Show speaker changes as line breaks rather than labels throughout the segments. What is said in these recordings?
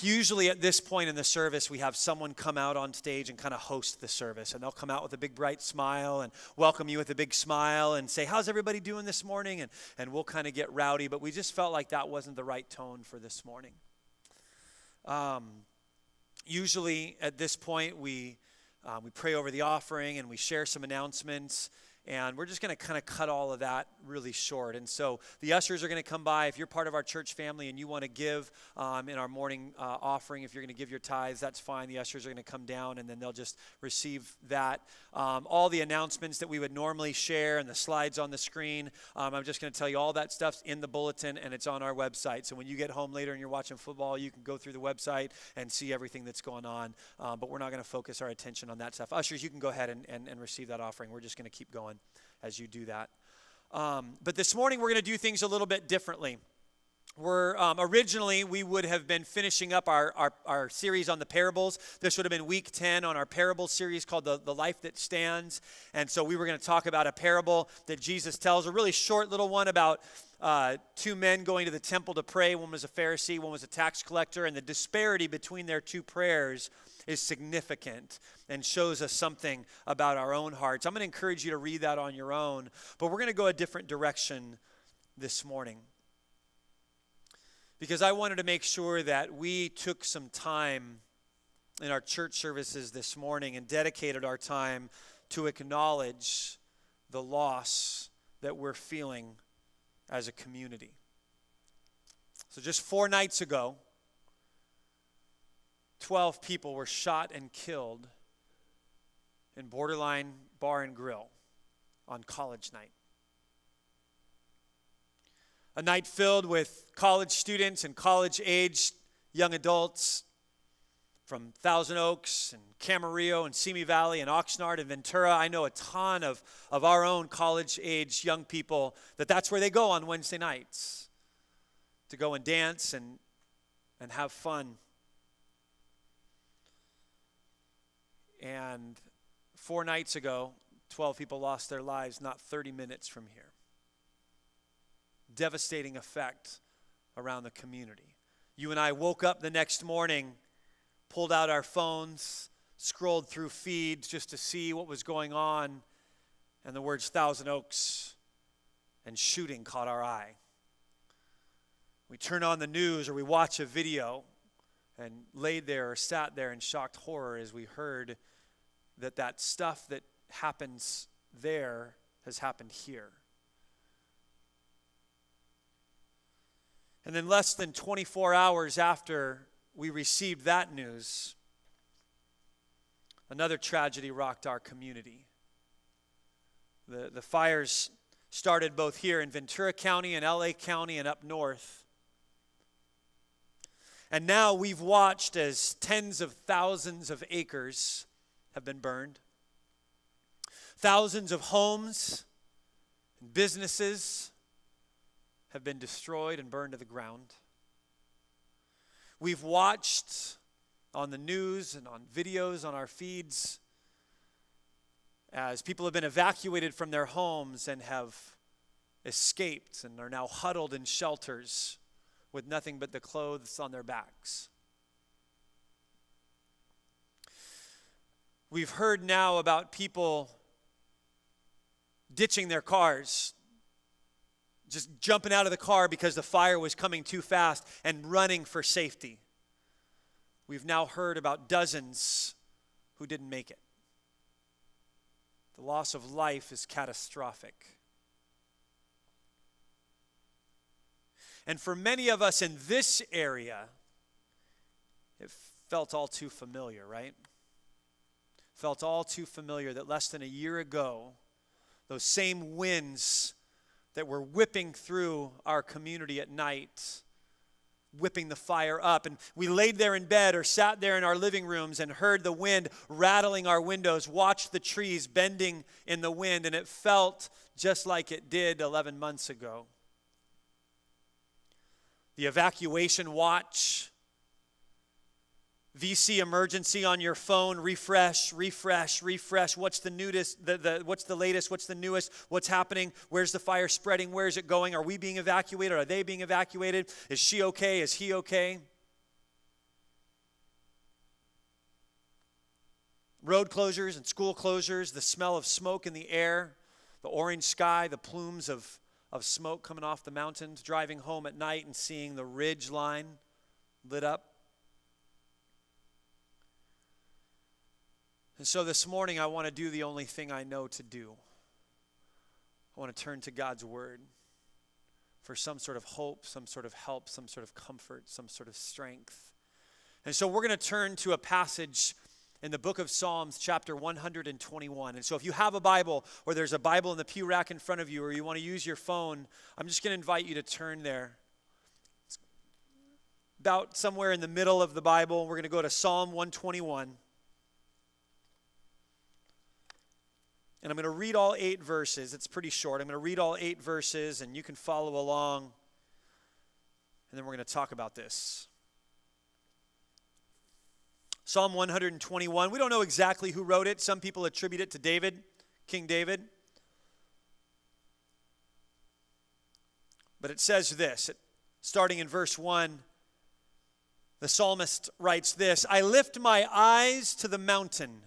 Usually at this point in the service, we have someone come out on stage and kind of host the service. And they'll come out with a big, bright smile and welcome you with a big smile and say, how's everybody doing this morning? And we'll kind of get rowdy. But we just felt like that wasn't the right tone for this morning. Usually at this point, we pray over the offering and we share some announcements. And we're just going to kind of cut all of that really short. And so the ushers are going to come by. If you're part of our church family and you want to give in our morning offering, if you're going to give your tithes, that's fine. The ushers are going to come down and then they'll just receive that. All the announcements that we would normally share and the slides on the screen, I'm just going to tell you all that stuff's in the bulletin and it's on our website. So when you get home later and you're watching football, you can go through the website and see everything that's going on. But we're not going to focus our attention on that stuff. Ushers, you can go ahead and receive that offering. We're just going to keep going as you do that. But this morning we're going to do things a little bit differently. Originally we would have been finishing up our series on the parables. This would have been week 10 on our parable series called The Life That Stands. And so we were going to talk about a parable that Jesus tells, a really short little one about two men going to the temple to pray. One was a Pharisee, one was a tax collector, and the disparity between their two prayers is significant and shows us something about our own hearts. I'm going to encourage you to read that on your own, but we're going to go a different direction this morning because I wanted to make sure that we took some time in our church services this morning and dedicated our time to acknowledge the loss that we're feeling as a community. So just 4 nights ago, 12 people were shot and killed in Borderline Bar and Grill on college night. A night filled with college students and college-aged young adults from Thousand Oaks and Camarillo and Simi Valley and Oxnard and Ventura. I know a ton of our own college-age young people that's where they go on Wednesday nights to go and dance and have fun. And 4 nights ago, 12 people lost their lives not 30 minutes from here. Devastating effect around the community. You and I woke up the next morning, pulled out our phones, scrolled through feeds just to see what was going on, and the words Thousand Oaks and shooting caught our eye. We turn on the news or we watch a video and laid there or sat there in shocked horror as we heard that stuff that happens there has happened here. And then less than 24 hours after we received that news, another tragedy rocked our community. The fires started both here in Ventura County and LA County and up north. And now we've watched as tens of thousands of acres have been burned. Thousands of homes and businesses have been destroyed and burned to the ground. We've watched on the news and on videos on our feeds as people have been evacuated from their homes and have escaped and are now huddled in shelters with nothing but the clothes on their backs. We've heard now about people ditching their cars, just jumping out of the car because the fire was coming too fast and running for safety. We've now heard about dozens who didn't make it. The loss of life is catastrophic. And for many of us in this area, it felt all too familiar, right? Felt all too familiar that less than a year ago, those same winds that were whipping through our community at night, whipping the fire up. And we laid there in bed or sat there in our living rooms and heard the wind rattling our windows, watched the trees bending in the wind, and it felt just like it did 11 months ago. The evacuation watch, VC emergency on your phone, refresh. What's the newest, what's the latest, what's the newest, what's happening, where's the fire spreading, where is it going, are we being evacuated, are they being evacuated, is she okay, is he okay? road closures and school closures, the smell of smoke in the air, the orange sky, the plumes of smoke coming off the mountains, driving home at night and seeing the ridge line lit up. And so this morning I want to do the only thing I know to do. I want to turn to God's word for some sort of hope, some sort of help, some sort of comfort, some sort of strength. And so we're going to turn to a passage in the book of Psalms, chapter 121. And so if you have a Bible, or there's a Bible in the pew rack in front of you, or you want to use your phone, I'm just going to invite you to turn there. It's about somewhere in the middle of the Bible. We're going to go to Psalm 121. And I'm going to read all 8 verses. It's pretty short. I'm going to read all 8 verses, and you can follow along. And then we're going to talk about this. Psalm 121. We don't know exactly who wrote it. Some people attribute it to David, King David. But it says this, starting in verse 1, the psalmist writes this, I lift my eyes to the mountain.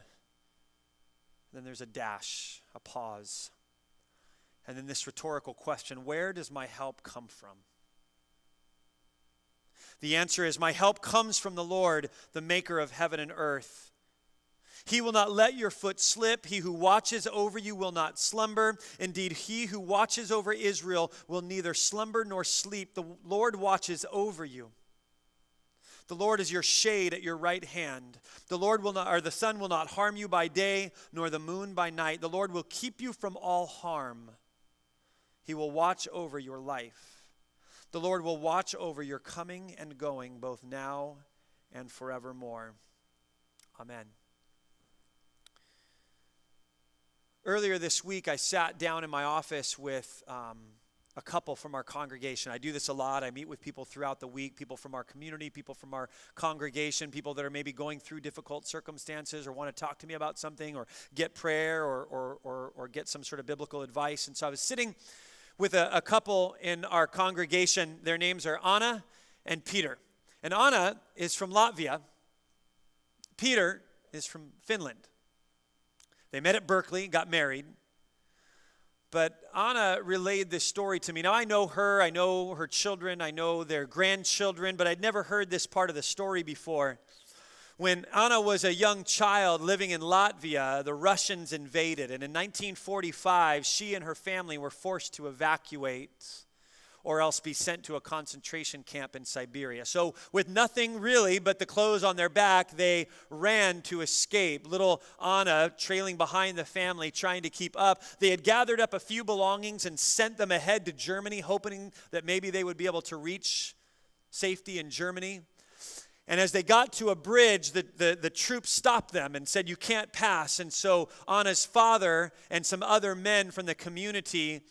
Then there's a dash, a pause. And then this rhetorical question, where does my help come from? The answer is, my help comes from the Lord, the maker of heaven and earth. He will not let your foot slip. He who watches over you will not slumber. Indeed, he who watches over Israel will neither slumber nor sleep. The Lord watches over you. The Lord is your shade at your right hand. The sun will not harm you by day, nor the moon by night. The Lord will keep you from all harm. He will watch over your life. The Lord will watch over your coming and going, both now and forevermore. Amen. Earlier this week, I sat down in my office with a couple from our congregation. I do this a lot. I meet with people throughout the week, people from our community, people from our congregation, people that are maybe going through difficult circumstances or want to talk to me about something or get prayer or get some sort of biblical advice. And so I was sitting with a couple in our congregation. Their names are Anna and Peter. And Anna is from Latvia. Peter is from Finland. They met at Berkeley, got married. But Anna relayed this story to me. Now, I know her children, I know their grandchildren, but I'd never heard this part of the story before. When Anna was a young child living in Latvia, the Russians invaded. And in 1945, she and her family were forced to evacuate or else be sent to a concentration camp in Siberia. So with nothing really but the clothes on their back, they ran to escape. Little Anna trailing behind the family, trying to keep up. They had gathered up a few belongings and sent them ahead to Germany, hoping that maybe they would be able to reach safety in Germany. And as they got to a bridge, the troops stopped them and said, you can't pass. And so Anna's father and some other men from the community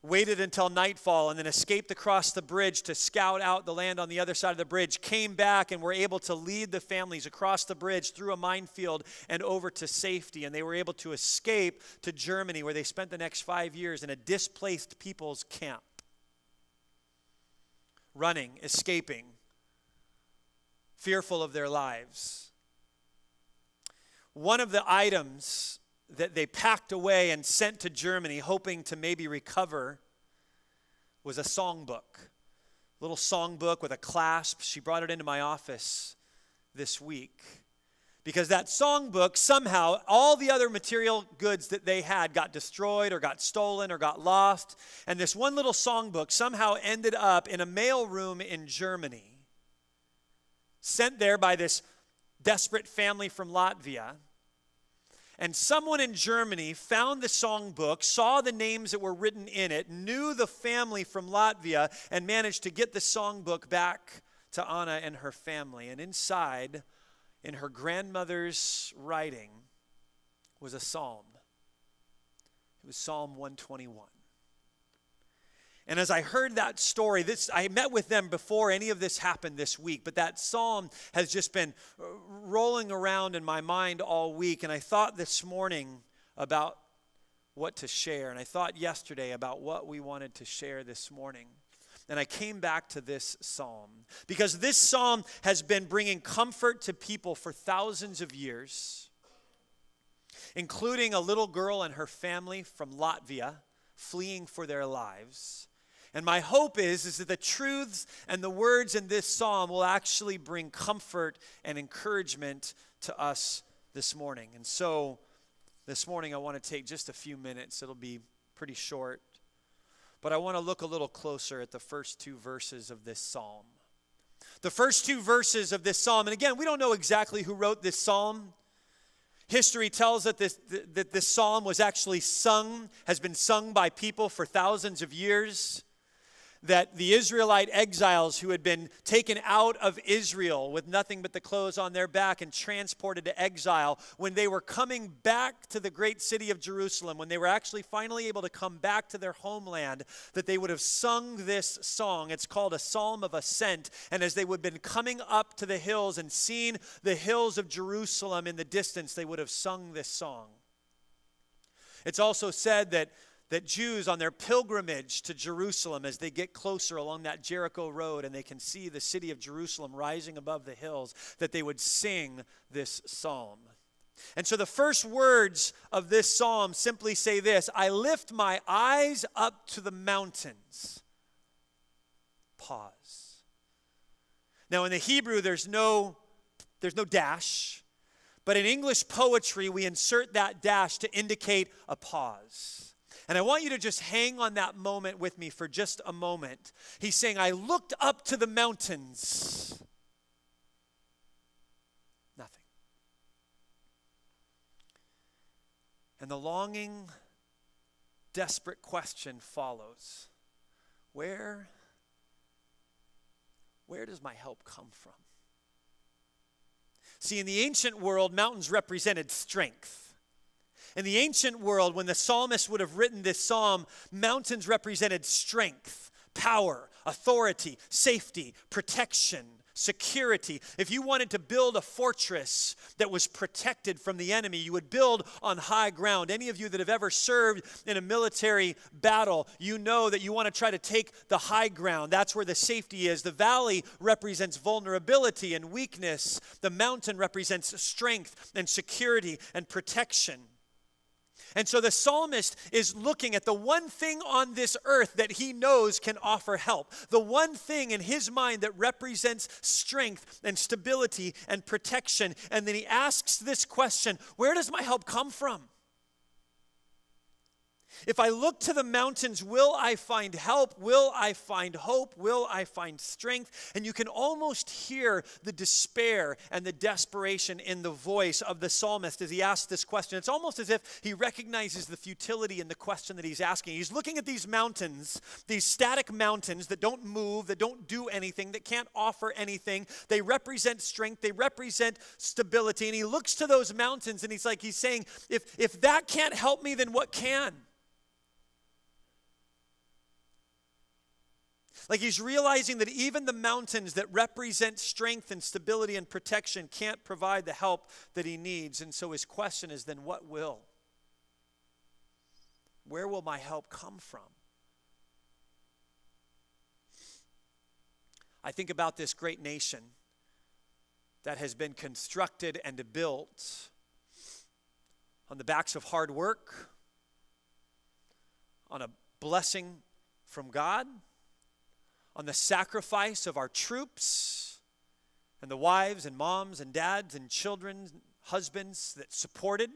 waited until nightfall and then escaped across the bridge to scout out the land on the other side of the bridge, came back and were able to lead the families across the bridge through a minefield and over to safety. And they were able to escape to Germany, where they spent the next 5 years in a displaced people's camp. Running, escaping, fearful of their lives. One of the items that they packed away and sent to Germany, hoping to maybe recover, was a songbook. A little songbook with a clasp. She brought it into my office this week. Because that songbook, somehow, all the other material goods that they had got destroyed or got stolen or got lost. And this one little songbook somehow ended up in a mailroom in Germany. Sent there by this desperate family from Latvia. And someone in Germany found the songbook, saw the names that were written in it, knew the family from Latvia, and managed to get the songbook back to Anna and her family. And inside, in her grandmother's writing, was a psalm. It was Psalm 121. And as I heard that story, I met with them before any of this happened this week, but that psalm has just been rolling around in my mind all week. And I thought this morning about what to share. And I thought yesterday about what we wanted to share this morning. And I came back to this psalm because this psalm has been bringing comfort to people for thousands of years. including a little girl and her family from Latvia fleeing for their lives. And my hope is that the truths and the words in this psalm will actually bring comfort and encouragement to us this morning. And so this morning I want to take just a few minutes. It'll be pretty short. But I want to look a little closer at the first two verses of this psalm. The first two verses of this psalm, and again, we don't know exactly who wrote this psalm. History tells that this psalm was actually has been sung by people for thousands of years. That the Israelite exiles who had been taken out of Israel with nothing but the clothes on their back and transported to exile, when they were coming back to the great city of Jerusalem, when they were actually finally able to come back to their homeland, that they would have sung this song. It's called a psalm of ascent. And as they would have been coming up to the hills and seen the hills of Jerusalem in the distance, they would have sung this song. It's also said that Jews on their pilgrimage to Jerusalem, as they get closer along that Jericho road and they can see the city of Jerusalem rising above the hills, that they would sing this psalm. And so the first words of this psalm simply say this: I lift my eyes up to the mountains. Pause. Now in the Hebrew there's no dash, but in English poetry we insert that dash to indicate a pause. And I want you to just hang on that moment with me for just a moment. He's saying, I looked up to the mountains. Nothing. And the longing, desperate question follows. Where does my help come from? See, in the ancient world, mountains represented strength. In the ancient world, when the psalmist would have written this psalm, mountains represented strength, power, authority, safety, protection, security. If you wanted to build a fortress that was protected from the enemy, you would build on high ground. Any of you that have ever served in a military battle, you know that you want to try to take the high ground. That's where the safety is. The valley represents vulnerability and weakness. The mountain represents strength and security and protection. And so the psalmist is looking at the one thing on this earth that he knows can offer help. The one thing in his mind that represents strength and stability and protection. And then he asks this question: where does my help come from? If I look to the mountains, will I find help? Will I find hope? Will I find strength? And you can almost hear the despair and the desperation in the voice of the psalmist as he asks this question. It's almost as if he recognizes the futility in the question that he's asking. He's looking at these mountains, these static mountains that don't move, that don't do anything, that can't offer anything. They represent strength. They represent stability. And he looks to those mountains and he's saying, if that can't help me, then what can? Like he's realizing that even the mountains that represent strength and stability and protection can't provide the help that he needs. And so his question is, then what will? Where will my help come from? I think about this great nation that has been constructed and built on the backs of hard work, on a blessing from God, on the sacrifice of our troops and the wives and moms and dads and children, husbands that supported.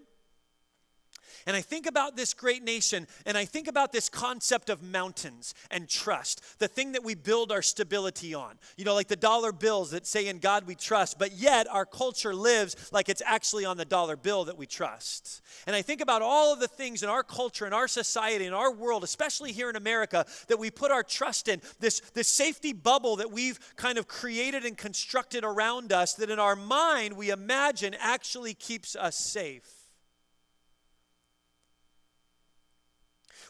And I think about this great nation, and I think about this concept of mountains and trust, the thing that we build our stability on. You know, like the dollar bills that say in God we trust, but yet our culture lives like it's actually on the dollar bill that we trust. And I think about all of the things in our culture, in our society, in our world, especially here in America, that we put our trust in, this safety bubble that we've kind of created and constructed around us that in our mind we imagine actually keeps us safe.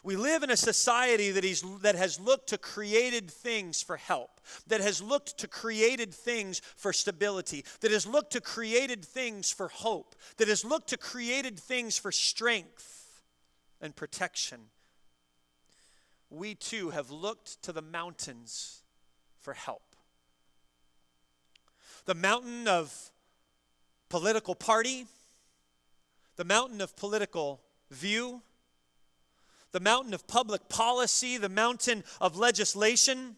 We live in a society that has looked to created things for help, that has looked to created things for stability, that has looked to created things for hope, that has looked to created things for strength and protection. We too have looked to the mountains for help. The mountain of political party, the mountain of political view, the mountain of public policy, the mountain of legislation,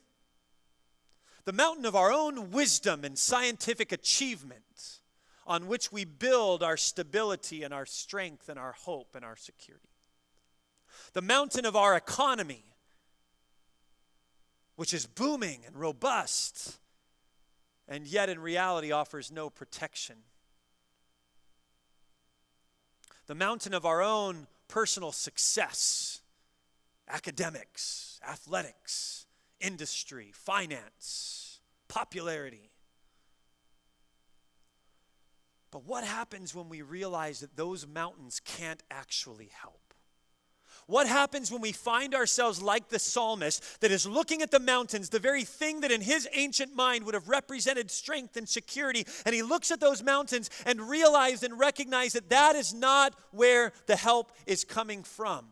the mountain of our own wisdom and scientific achievement on which we build our stability and our strength and our hope and our security. The mountain of our economy, which is booming and robust, and yet in reality offers no protection. The mountain of our own personal success, academics, athletics, industry, finance, popularity. But what happens when we realize that those mountains can't actually help? What happens when we find ourselves like the psalmist that is looking at the mountains, the very thing that in his ancient mind would have represented strength and security, and he looks at those mountains and realizes and recognizes that that is not where the help is coming from?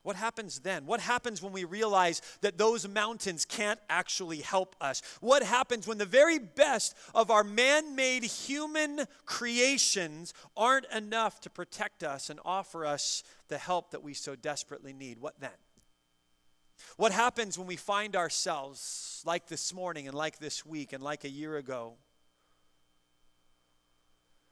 What happens then? What happens when we realize that those mountains can't actually help us? What happens when the very best of our man-made human creations aren't enough to protect us and offer us the help that we so desperately need? What then? What happens when we find ourselves like this morning and like this week and like a year ago?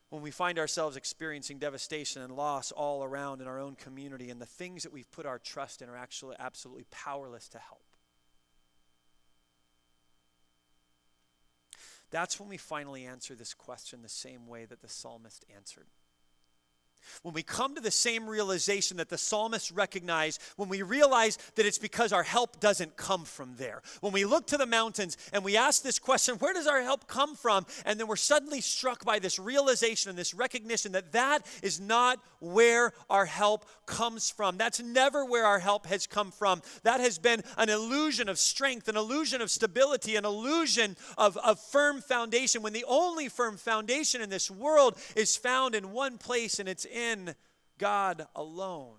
When we find ourselves experiencing devastation and loss all around in our own community, and the things that we've put our trust in are actually absolutely powerless to help. That's when we finally answer this question the same way that the psalmist answered. When we come to the same realization that the psalmist recognized, when we realize that it's because our help doesn't come from there. When we look to the mountains and we ask this question, where does our help come from? And then we're suddenly struck by this realization and this recognition that that is not where our help comes from. That's never where our help has come from. That has been an illusion of strength, an illusion of stability, an illusion of firm foundation, when the only firm foundation in this world is found in one place, and it's in God alone.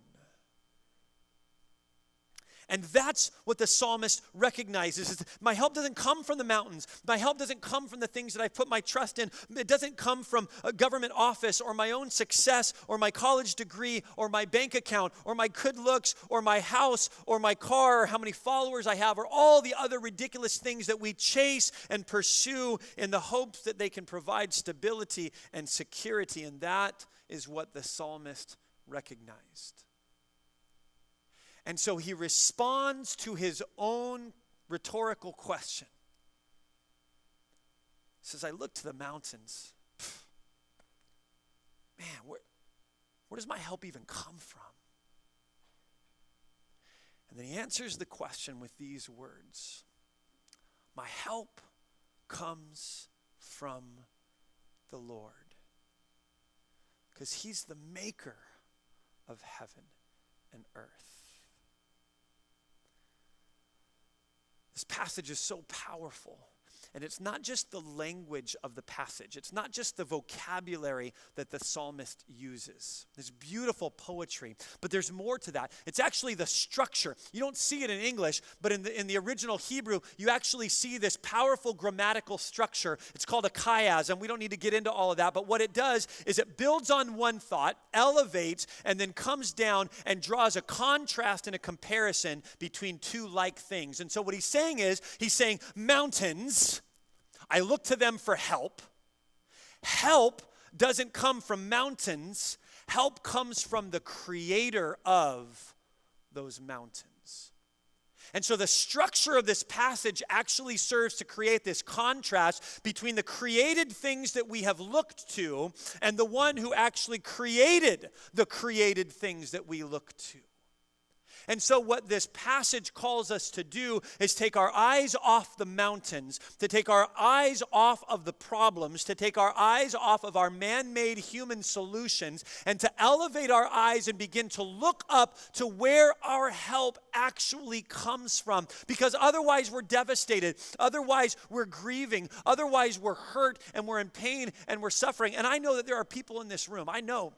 And that's what the psalmist recognizes. Is my help doesn't come from the mountains. My help doesn't come from the things that I put my trust in. It doesn't come from a government office or my own success or my college degree or my bank account or my good looks or my house or my car or how many followers I have or all the other ridiculous things that we chase and pursue in the hopes that they can provide stability and security. And that is what the psalmist recognized. And so he responds to his own rhetorical question. He says, I look to the mountains. Man, where does my help even come from? And then he answers the question with these words. My help comes from the Lord. Because he's the maker of heaven and earth. This passage is so powerful. And it's not just the language of the passage. It's not just the vocabulary that the psalmist uses. There's beautiful poetry, but there's more to that. It's actually the structure. You don't see it in English, but in the original Hebrew, you actually see this powerful grammatical structure. It's called a chiasm. We don't need to get into all of that, but what it does is it builds on one thought, elevates, and then comes down and draws a contrast and a comparison between two like things. And so what he's saying is, he's saying mountains, I look to them for help. Help doesn't come from mountains. Help comes from the creator of those mountains. And so the structure of this passage actually serves to create this contrast between the created things that we have looked to and the one who actually created the created things that we look to. And so what this passage calls us to do is take our eyes off the mountains, to take our eyes off of the problems, to take our eyes off of our man-made human solutions, and to elevate our eyes and begin to look up to where our help actually comes from. Because otherwise we're devastated, otherwise we're grieving, otherwise we're hurt and we're in pain and we're suffering. And I know that there are people in this room, I know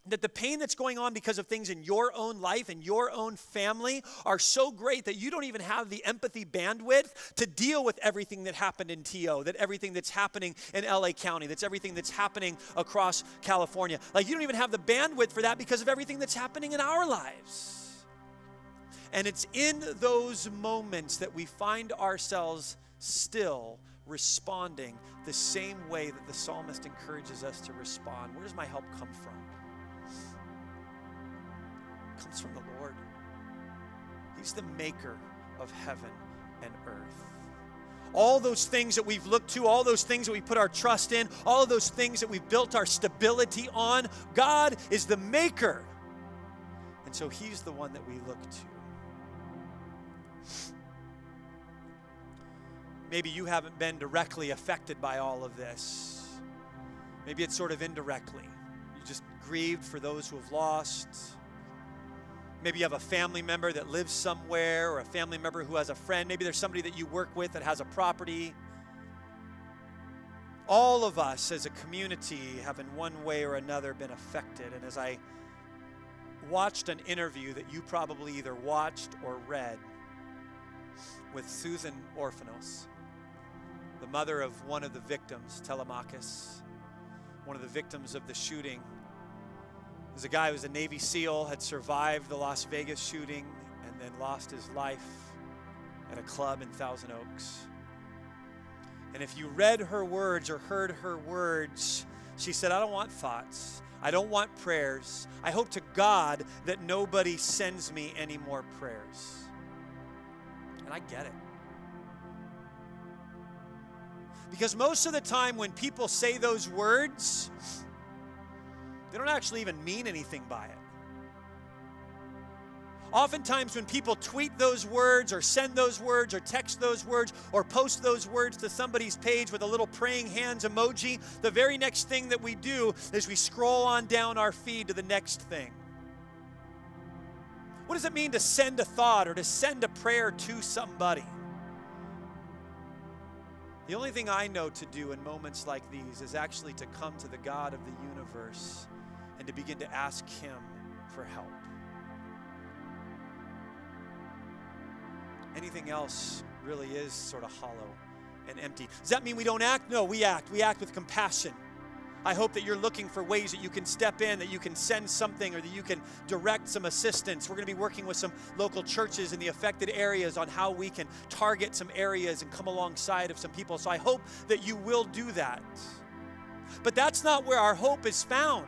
that the pain that's going on because of things in your own life and your own family are so great that you don't even have the empathy bandwidth to deal with everything that happened in TO, that everything that's happening in LA County, that's everything that's happening across California. Like, you don't even have the bandwidth for that because of everything that's happening in our lives. And it's in those moments that we find ourselves still responding the same way that the psalmist encourages us to respond. Where does my help come from? It comes from the Lord. He's the maker of heaven and earth. All those things that we've looked to, all those things that we put our trust in, all of those things that we've built our stability on, God is the maker. And so he's the one that we look to. Maybe you haven't been directly affected by all of this. Maybe it's sort of indirectly. You just grieved for those who have lost. Maybe you have a family member that lives somewhere, or a family member who has a friend. Maybe there's somebody that you work with that has a property. All of us as a community have in one way or another been affected. And as I watched an interview that you probably either watched or read with Susan Orphanos, the mother of one of the victims, Telemachus, one of the victims of the shooting. There's a guy who was a Navy SEAL, had survived the Las Vegas shooting, and then lost his life at a club in Thousand Oaks. And if you read her words or heard her words, she said, I don't want thoughts. I don't want prayers. I hope to God that nobody sends me any more prayers. And I get it. Because most of the time when people say those words, they don't actually even mean anything by it. Oftentimes when people tweet those words or send those words or text those words or post those words to somebody's page with a little praying hands emoji, the very next thing that we do is we scroll on down our feed to the next thing. What does it mean to send a thought or to send a prayer to somebody? The only thing I know to do in moments like these is actually to come to the God of the universe and to begin to ask him for help. Anything else really is sort of hollow and empty. Does that mean we don't act? No, we act. We act with compassion. I hope that you're looking for ways that you can step in, that you can send something, or that you can direct some assistance. We're going to be working with some local churches in the affected areas on how we can target some areas and come alongside of some people. So I hope that you will do that. But that's not where our hope is found.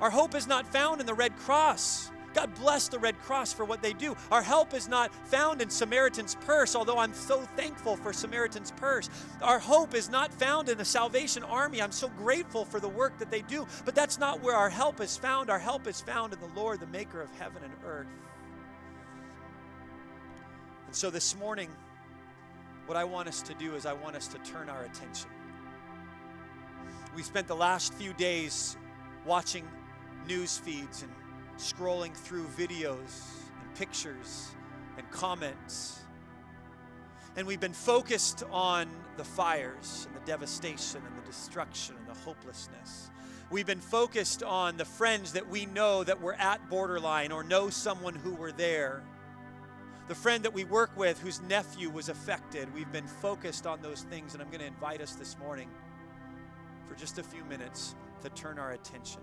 Our hope is not found in the Red Cross. God bless the Red Cross for what they do. Our help is not found in Samaritan's Purse, although I'm so thankful for Samaritan's Purse. Our hope is not found in the Salvation Army. I'm so grateful for the work that they do, but that's not where our help is found. Our help is found in the Lord, the maker of heaven and earth. And so this morning, what I want us to do is I want us to turn our attention. We spent the last few days watching news feeds and scrolling through videos and pictures and comments. And we've been focused on the fires and the devastation and the destruction and the hopelessness. We've been focused on the friends that we know that were at borderline or know someone who were there. The friend that we work with whose nephew was affected. We've been focused on those things, and I'm going to invite us this morning for just a few minutes to turn our attention.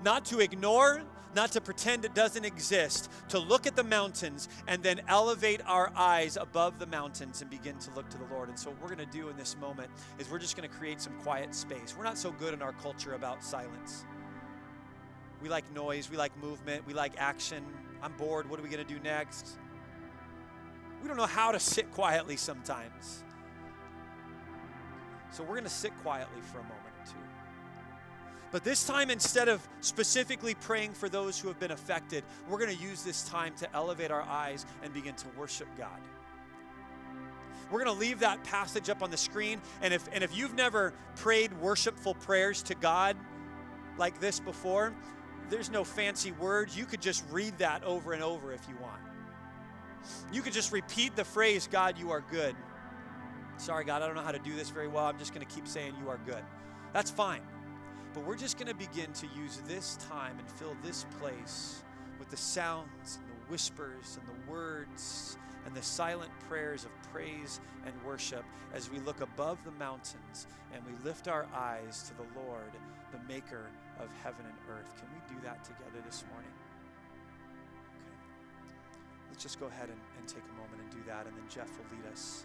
Not to ignore, not to pretend it doesn't exist, to look at the mountains and then elevate our eyes above the mountains and begin to look to the Lord. And so what we're going to do in this moment is we're just going to create some quiet space. We're not so good in our culture about silence. We like noise, we like movement, we like action. I'm bored, what are we going to do next? We don't know how to sit quietly sometimes. So we're going to sit quietly for a moment or two. But this time, instead of specifically praying for those who have been affected, we're going to use this time to elevate our eyes and begin to worship God. We're going to leave that passage up on the screen, and if you've never prayed worshipful prayers to God like this before, there's no fancy words. You could just read that over and over if you want. You could just repeat the phrase, God, you are good. Sorry, God, I don't know how to do this very well. I'm just going to keep saying you are good. That's fine. But we're just going to begin to use this time and fill this place with the sounds and the whispers and the words and the silent prayers of praise and worship as we look above the mountains and we lift our eyes to the Lord, the maker of heaven and earth. Can we do that together this morning? Okay. Let's just go ahead and take a moment and do that, and then Jeff will lead us.